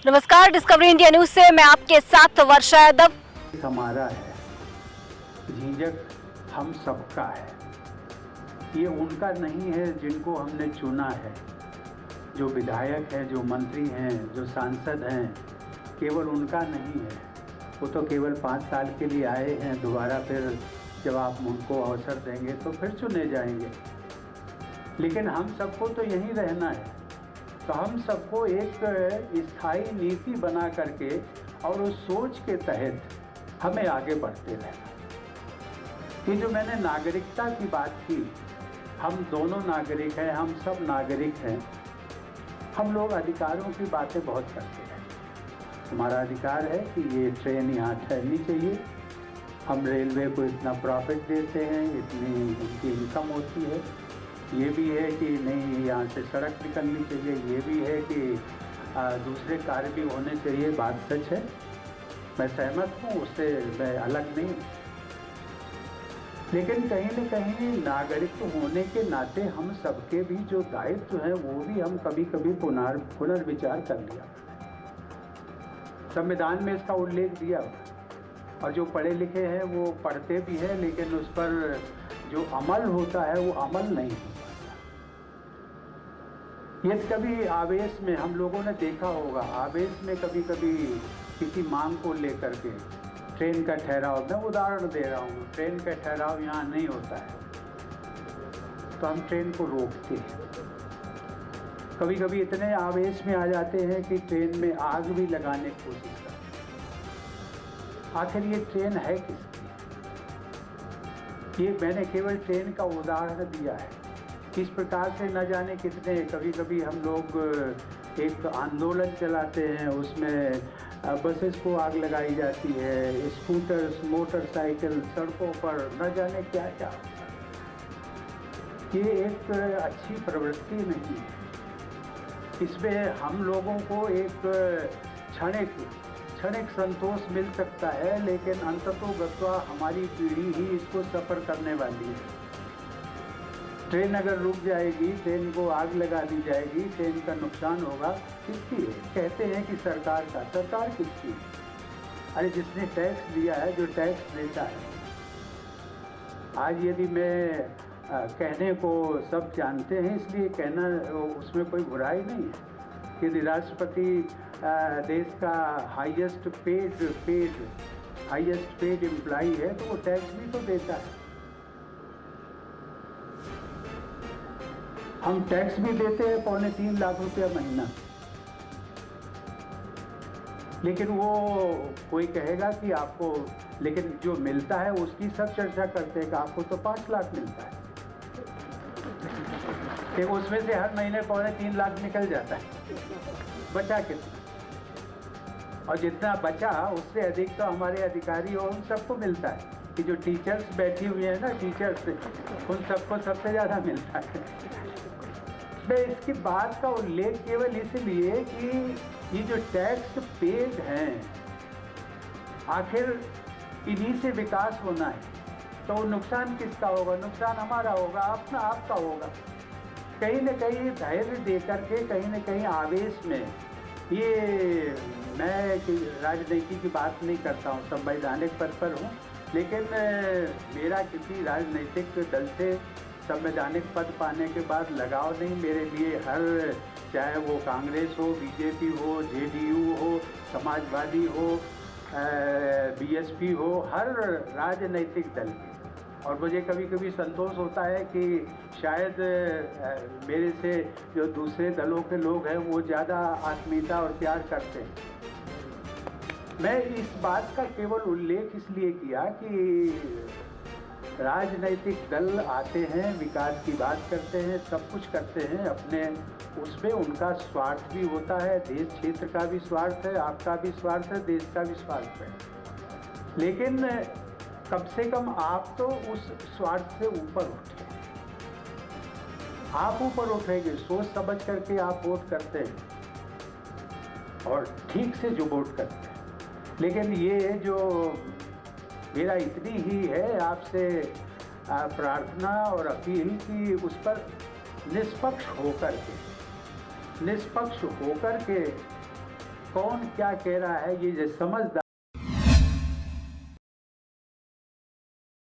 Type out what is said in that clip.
नमस्कार, discovery India news से मैं आपके साथ वर्षा यादव। हमारा है, झिझक हम सबका है। ये उनका नहीं है जिनको हमने चुना है। जो विधायक हैं, जो मंत्री हैं, जो सांसद हैं, केवल उनका नहीं है। वो तो केवल 5 साल के लिए आए हैं। दोबारा फिर जब आप उनको अवसर देंगे तो फिर चुने जाएंगे। लेकिन हम सबको तो यहीं रहना है। तो हम सबको एक स्थायी नीति बना करके और उस सोच के तहत हमें आगे बढ़ते रहना। ये जो मैंने नागरिकता की बात की, हम दोनों नागरिक हैं, हम सब नागरिक हैं। हम लोग अधिकारों की बातें बहुत करते हैं। हमारा अधिकार है कि ये ट्रेन यहाँ ठहरनी चाहिए। हम रेलवे को इतना प्रॉफिट देते हैं, इतनी उनकी इनकम होती है। ये भी है कि नहीं, यहाँ से सड़क निकलनी चाहिए। ये भी है कि दूसरे कार्य भी होने चाहिए। बात सच है, मैं सहमत हूँ, उससे मैं अलग नहीं। लेकिन कहीं न कहीं नागरिक होने के नाते हम सबके भी जो दायित्व हैं वो भी हम कभी कभी पुनर्विचार कर लिया। संविधान में इसका उल्लेख दिया, और जो पढ़े लिखे हैं वो पढ़ते भी हैं, लेकिन उस पर जो अमल होता है वो अमल नहीं होता। ये कभी आवेश में हम लोगों ने देखा होगा, आवेश में कभी कभी किसी मांग को लेकर के ट्रेन का ठहराव, मैं उदाहरण दे रहा हूँ, ट्रेन का ठहराव यहाँ नहीं होता है तो हम ट्रेन को रोकते हैं। कभी कभी इतने आवेश में आ जाते हैं कि ट्रेन में आग भी लगाने की कोशिश करते हैं। आखिर ये ट्रेन है किसकी? ये मैंने केवल ट्रेन का उदाहरण दिया है। किस प्रकार से न जाने कितने, कभी कभी हम लोग एक आंदोलन चलाते हैं, उसमें बसेस को आग लगाई जाती है, स्कूटर्स, मोटरसाइकिल सड़कों पर, न जाने क्या क्या। ये एक अच्छी प्रवृत्ति नहीं है। इसमें हम लोगों को एक क्षणिक संतोष मिल सकता है, लेकिन अंततोगत्वा हमारी पीढ़ी ही इसको सफ़र करने वाली है। ट्रेन अगर रुक जाएगी, ट्रेन को आग लगा दी जाएगी, ट्रेन का नुकसान होगा, किसकी है? कहते हैं कि सरकार का। सरकार किसकी है? अरे जिसने टैक्स दिया है, जो टैक्स देता है। आज यदि मैं कहने को सब जानते हैं इसलिए कहना, उसमें कोई बुराई नहीं है। यदि राष्ट्रपति देश का हाईएस्ट पेड एम्प्लॉई है तो वो टैक्स भी तो देता है। हम टैक्स भी देते हैं 2.25 लाख रुपया महीना। लेकिन वो कोई कहेगा कि आपको, लेकिन जो मिलता है उसकी सब चर्चा करते हैं कि आपको तो 5 लाख मिलता है, कि उसमें से हर महीने 2.25 लाख निकल जाता है। बचा कितना? और जितना बचा उससे अधिक तो हमारे अधिकारी और उन सबको मिलता है। कि जो टीचर्स बैठी हुई है ना, टीचर्स, उन सबको सबसे ज़्यादा मिलता है। मैं इसकी बात का उल्लेख केवल इसलिए कि ये जो टैक्स पेड हैं, आखिर इन्हीं से विकास होना है। तो नुकसान किसका होगा? नुकसान हमारा होगा, अपना आपका होगा। कहीं न कहीं धैर्य दे करके, कहीं न कहीं आवेश में, ये मैं राजनीति की बात नहीं करता हूँ, संवैधानिक पद पर हूँ, लेकिन मेरा किसी राजनीतिक दल से संवैधानिक पद पाने के बाद लगाव नहीं। मेरे लिए हर, चाहे वो कांग्रेस हो, बीजेपी हो, जेडीयू हो, समाजवादी हो, बीएसपी हो, हर राजनीतिक दल के। और मुझे कभी कभी संतोष होता है कि शायद मेरे से जो दूसरे दलों के लोग हैं वो ज़्यादा आत्मीयता और प्यार करते हैं। मैं इस बात का केवल उल्लेख इसलिए किया कि राजनीतिक दल आते हैं, विकास की बात करते हैं, सब कुछ करते हैं, अपने उसमें उनका स्वार्थ भी होता है, देश क्षेत्र का भी स्वार्थ है, आपका भी स्वार्थ है, देश का भी स्वार्थ है। लेकिन कम से कम आप तो उस स्वार्थ से ऊपर उठे। आप ऊपर उठेंगे, सोच समझ करके आप वोट करते हैं, और ठीक से जो वोट करते हैं। लेकिन ये जो मेरा इतनी ही है आपसे प्रार्थना और अपील कि उस पर निष्पक्ष होकर के कौन क्या कह रहा है, ये जो समझदार